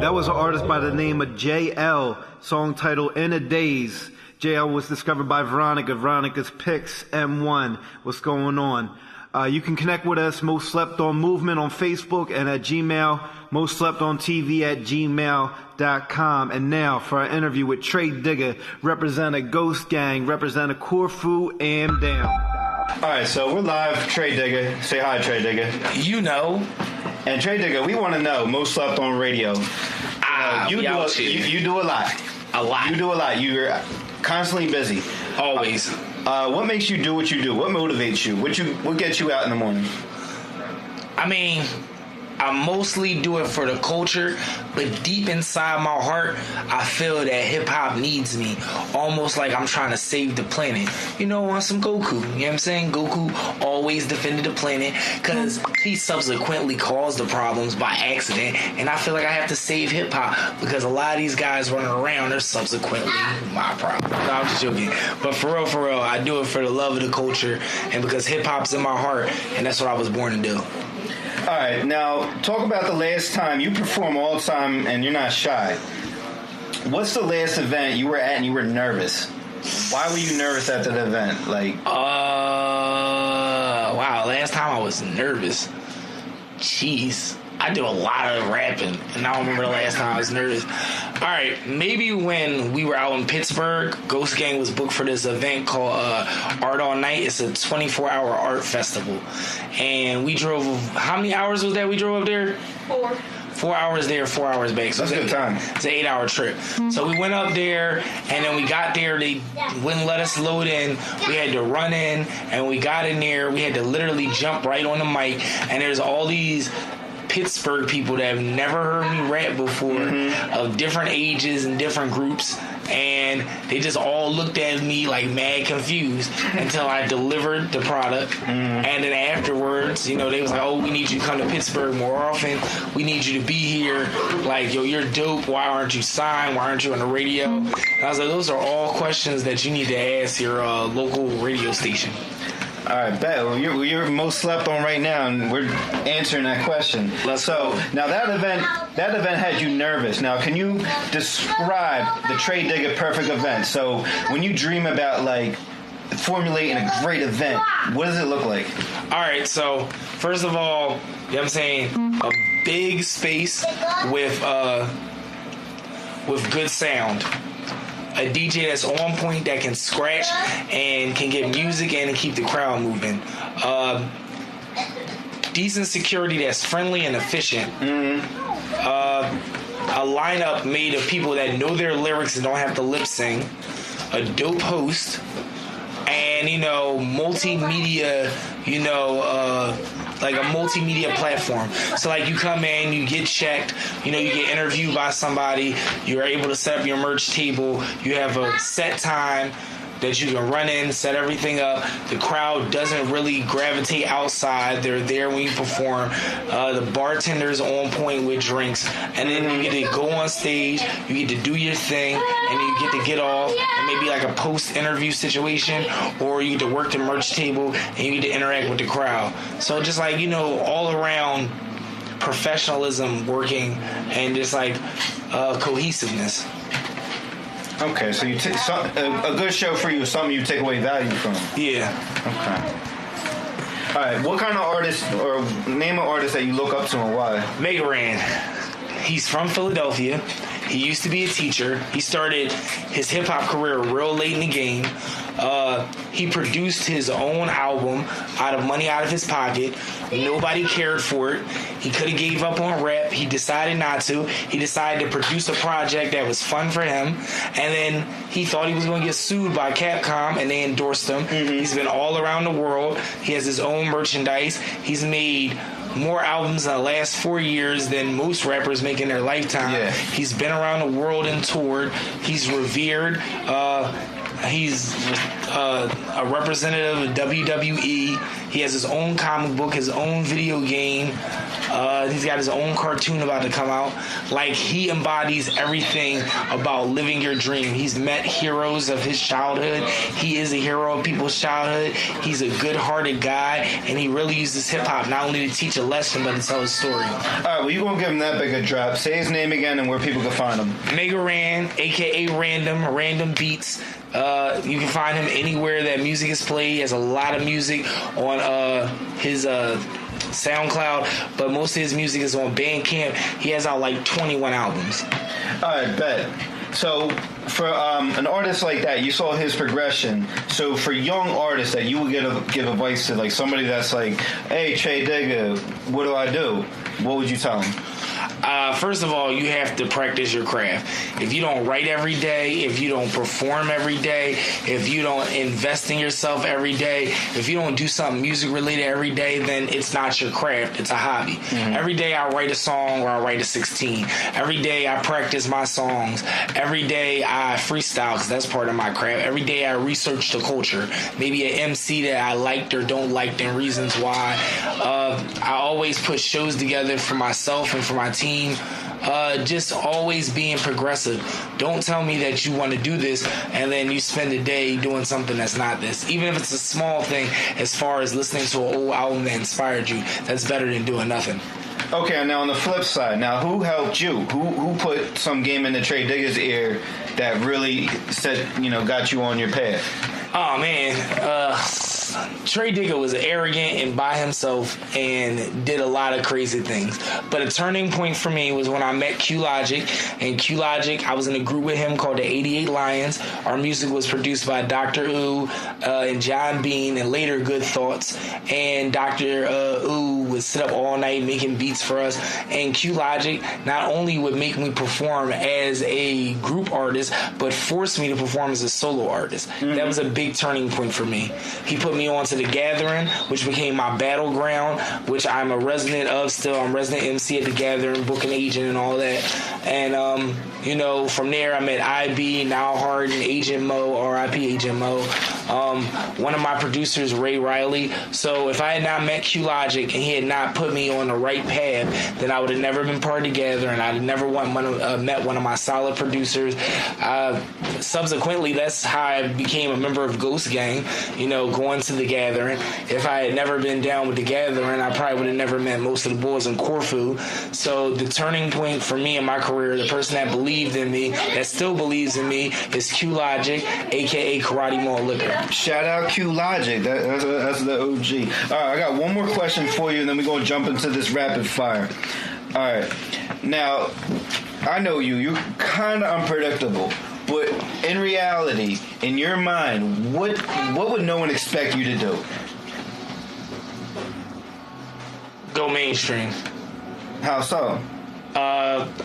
That was an artist by the name of JL, song titled In a Daze. JL was discovered by Veronica. Veronica's Picks M1. What's going on? You can connect with us, Most Slept On Movement on Facebook and at Gmail, Most Slept On TV at gmail.com. And now for our interview with Trey Digga, representing Ghost Gang, representing Corfu and Down. All right, so we're live. Trey Digga. Say hi, Trey Digga. You know. And Trey Digga, we want to know, Most Slept On Radio. You do a lot. A lot. You do a lot. You're constantly busy. Always. What makes you do what you do? What motivates you? What gets you out in the morning? I mean, I mostly do it for the culture, but deep inside my heart, I feel that hip-hop needs me. Almost like I'm trying to save the planet. You know, on some Goku. You know what I'm saying? Goku always defended the planet because he subsequently caused the problems by accident, and I feel like I have to save hip-hop because a lot of these guys running around are subsequently my problem. No, I'm just joking. But for real, I do it for the love of the culture and because hip-hop's in my heart, and that's what I was born to do. All right, now talk about the last time you perform all the time and you're not shy. What's the last event you were at and you were nervous? Why were you nervous at that event? Wow, last time I was nervous. Jeez. I do a lot of rapping, and I don't remember the last time I was nervous. All right, maybe when we were out in Pittsburgh, Ghost Gang was booked for this event called Art All Night. It's a 24-hour art festival. And we drove, how many hours was that we drove up there? 4. 4 hours there, 4 hours back. So that's a good time. It's an 8-hour trip. So we went up there, and then we got there. They wouldn't let us load in. We had to run in, and we got in there. We had to literally jump right on the mic. And there's all these Pittsburgh people that have never heard me rap before, of different ages and different groups, and they just all looked at me like mad confused until I delivered the product. And then afterwards, they was like, oh, we need you to come to Pittsburgh more often. We need you to be here. Like, yo, you're dope. Why aren't you signed? Why aren't you on the radio? And I was like, those are all questions that you need to ask your local radio station. All right, bet. Well, you're most slept on right now, and we're answering that question. Now that event had you nervous. Now, can you describe the Trey Digga perfect event? So when you dream about formulating a great event, what does it look like? All right, so first of all, you know what I'm saying, a big space with good sound. A DJ that's on point, that can scratch and can get music in and keep the crowd moving. Decent security that's friendly and efficient. A lineup made of people that know their lyrics and don't have to lip sing. A dope host. And, multimedia, like a multimedia platform. So you come in, you get checked, you get interviewed by somebody, you're able to set up your merch table, you have a set time that you can run in, set everything up. The crowd doesn't really gravitate outside. They're there when you perform. The bartender's on point with drinks. And then you get to go on stage, you get to do your thing, and you get to get off, and maybe like a post-interview situation, or you get to work the merch table, and you get to interact with the crowd. So just all around professionalism working, and just cohesiveness. Okay, so a good show for you is something you take away value from. Yeah. Okay. All right, what kind of artist, or name an artist that you look up to and why? Megaran. He's from Philadelphia. He used to be a teacher. He started his hip-hop career real late in the game. He produced his own album out of money out of his pocket. Nobody cared for it. He could have gave up on rap. He decided not to. He decided to produce a project that was fun for him. And then he thought he was going to get sued by Capcom, and they endorsed him. He's been all around the world. He has his own merchandise. He's made more albums in the last 4 years than most rappers make in their lifetime. Yeah. He's been around the world and toured. He's revered. He's a representative of WWE. He has his own comic book, his own video game. He's got his own cartoon about to come out. Like, he embodies everything about living your dream. He's met heroes of his childhood. He is a hero of people's childhood. He's a good-hearted guy, and he really uses hip-hop not only to teach a lesson, but to tell his story. All right, well, you gonna give him that big a drop. Say his name again and where people can find him. Mega Ran, a.k.a. Random Beats. You can find him anywhere that music is played. He has a lot of music on his SoundCloud, but most of his music is on Bandcamp. He has out like 21 albums. All right, bet. So for an artist like that, you saw his progression. So for young artists that you would give advice to, like somebody that's like, hey, Trey Digga, what do I do? What would you tell them? First of all, you have to practice your craft. If you don't write every day, if you don't perform every day, if you don't invest in yourself every day, if you don't do something music related every day, then it's not your craft. It's a hobby. Mm-hmm. Every day I write a song or I write a 16. Every day I practice my songs. Every day I freestyle because that's part of my craft. Every day I research the culture. Maybe an MC that I liked or don't like and reasons why. I always put shows together for myself and for my team. Just always being progressive. Don't tell me that you want to do this and then you spend a day doing something that's not this. Even if it's a small thing, as far as listening to an old album that inspired you, that's better than doing nothing. Okay, now on the flip side, now who helped you? Who put some game into Trey Digga's ear that really got you on your path? Oh man, Trey Digga was arrogant and by himself and did a lot of crazy things. But a turning point for me was when I met Q Logic. And Q Logic, I was in a group with him called the 88 Lions. Our music was produced by Dr. Ooh and John Bean and later Good Thoughts. And Dr. Ooh would sit up all night making beats for us. And Q Logic not only would make me perform as a group artist, but forced me to perform as a solo artist. Mm-hmm. That was a big turning point for me. He put me on to The Gathering, which became my battleground, which I'm a resident of still. I'm resident MC at The Gathering, booking agent and all that. And, from there I met IB, Now Hard, and Agent Mo, R.I.P. Agent Mo. One of my producers, Ray Riley. So if I had not met Q Logic and he had not put me on the right path, then I would have never been part of The Gathering. I'd have never met one of my solid producers. Subsequently, that's how I became a member of Ghost Gang, going to The Gathering. If I had never been down with The Gathering, I probably would have never met most of the boys in Corfu. So the turning point for me in my career, the person that believed in me, that still believes in me, is Q Logic, a.k.a. Karate Mall Liquor. Shout out Q Logic. That's the OG. All right, I got one more question for you, and then we're going to jump into this rapid fire. All right. Now, I know you're kind of unpredictable. But in reality, in your mind, what would no one expect you to do? Go mainstream. How so?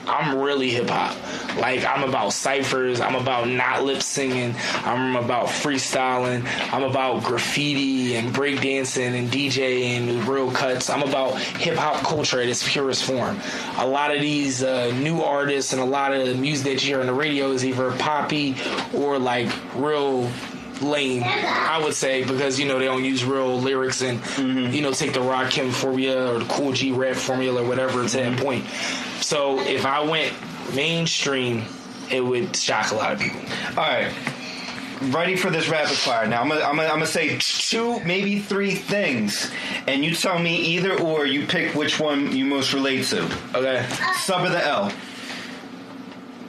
I'm really hip-hop. Like, I'm about ciphers. I'm about not lip-singing. I'm about freestyling. I'm about graffiti and breakdancing and DJing and real cuts. I'm about hip-hop culture at its purest form. A lot of these new artists and a lot of the music that you hear on the radio is either poppy or, like, real lame, I would say, because, they don't use real lyrics and, take the Rakim formula or the Cool G rap formula or whatever to that point. So if I went mainstream, it would shock a lot of people. All right. Ready for this rapid fire. Now, I'm gonna say 2, maybe 3 things, and you tell me either or. You pick which one you most relate to. Okay. Sub or the L?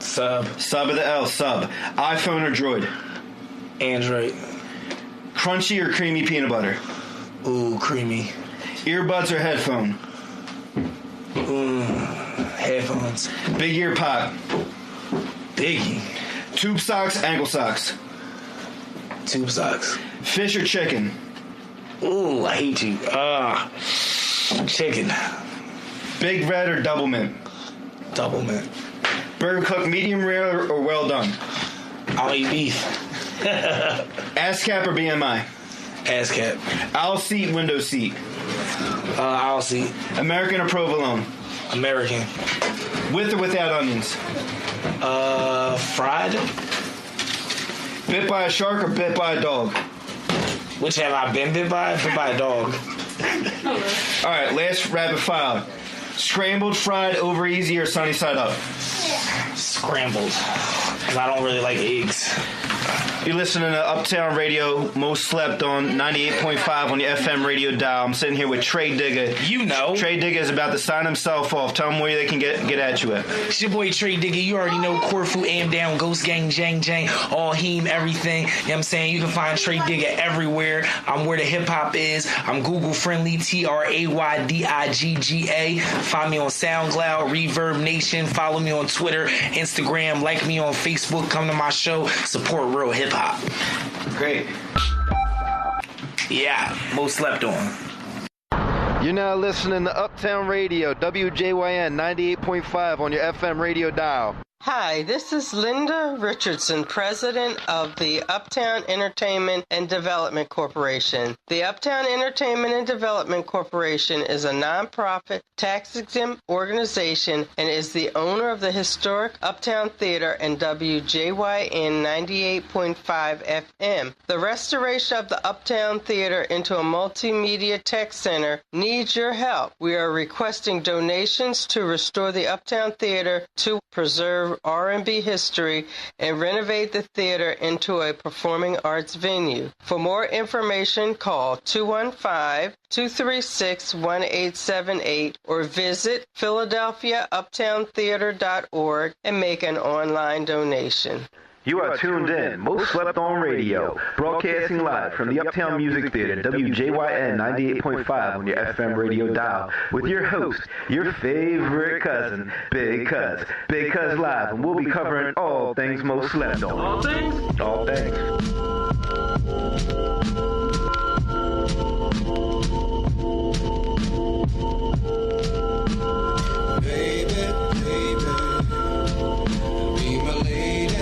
Sub. Sub or the L? Sub. iPhone or Droid? Android. Crunchy or creamy peanut butter? Ooh, creamy. Earbuds or headphone? Headphones. Big ear pop? Biggie. Tube socks, ankle socks? Tube socks. Fish or chicken? Ooh, I hate you. Chicken. Big Red or double mint? Double mint. Burger cooked medium rare or well done? I'll eat beef. ASCAP or BMI? ASCAP. Aisle seat, window seat? Aisle seat. American or provolone? American. With or without onions? Fried. Bit by a shark or bit by a dog? Which have I been bit by? Bit by a dog. All right, last rapid fire. Scrambled, fried, over easy, or sunny side up? Scrambled. Because I don't really like eggs. You're listening to Uptown Radio, most slept on 98.5 on your FM radio dial. I'm sitting here with Trey Digga. You know. Trey Digga is about to sign himself off. Tell them where they can get at you at. It's your boy Trey Digga. You already know Corfu, Am Down, Ghost Gang, Jang Jang, All Heem, everything. You know what I'm saying? You can find Trey Digga everywhere. I'm where the hip hop is. I'm Google friendly, TRAYDIGGA. Find me on SoundCloud, Reverb Nation. Follow me on Twitter, Instagram. Like me on Facebook. Come to my show. Support real hip hop. Great. Yeah, most slept on. You're now listening to Uptown Radio, WJYN 98.5 on your FM radio dial. Hi, this is Linda Richardson, president of the Uptown Entertainment and Development Corporation. The Uptown Entertainment and Development Corporation is a nonprofit, tax-exempt organization and is the owner of the historic Uptown Theater and WJYN 98.5 FM. The restoration of the Uptown Theater into a multimedia tech center needs your help. We are requesting donations to restore the Uptown Theater to preserve R&B history and renovate the theater into a performing arts venue. For more information, call 215-236-1878 or visit PhiladelphiaUptownTheater.org and make an online donation. You are tuned in, Most Slept On Radio, broadcasting live from the Uptown Music Theater, WJYN 98.5 on your FM radio dial, with your host, your favorite cousin, Big Cuz. Big Cuz Live, and we'll be covering all things Most Slept On. All things? All things. Baby, baby, be my lady.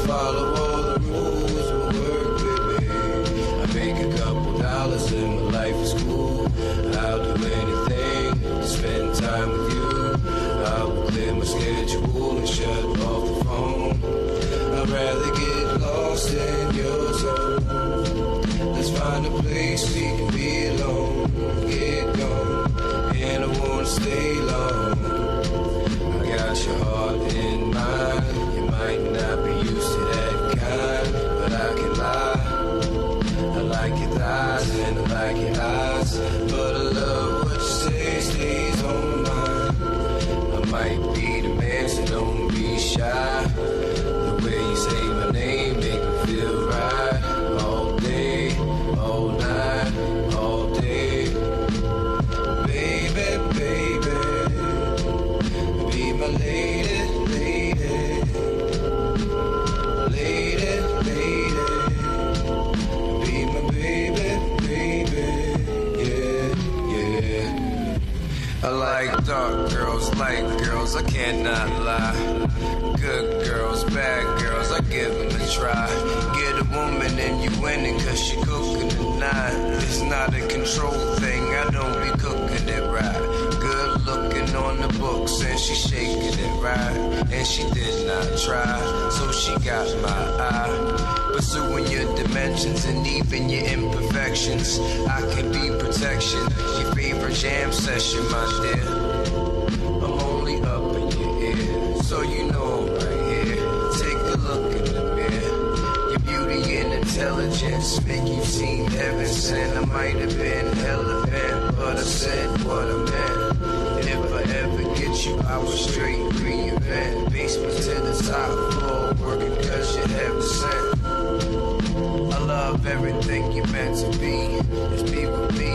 Follow all the rules and work with me. I make a couple dollars and my life is cool. I'll do anything to spend time with you. I will clear my schedule and shut off the phone. I'd rather get lost in your zone. Let's find a place we can be alone. Get gone, and I won't stay long. I got your heart in mind. You might not be used to that kind, but I can lie. I like your thighs and I like your eyes, but I love what you say stays on mine. I might be the man, so don't be shy. The way you say my name make me feel right. All day, all night, all day. Baby, baby, be my lady. I like dark girls, light girls, I cannot lie. Good girls, bad girls, I give them a try. Get a woman and you winning cause she cooking tonight. It's not a control thing, I don't be cooking it right. Good looking on the books and she shaking it right. And she did not try, so she got my eye. Pursuing your dimensions and even your imperfections. I can be protection, your favorite jam session, my dear. I'm only up in your ear, so you know I'm right here. Take a look in the mirror. Your beauty and intelligence make you seem heaven sent. I might have been hella bent, but I said what I meant. If I ever get you, I will straight reinvent. Basement to the top floor, working cause you're heaven sent. I love everything you're meant to be. Just be with me.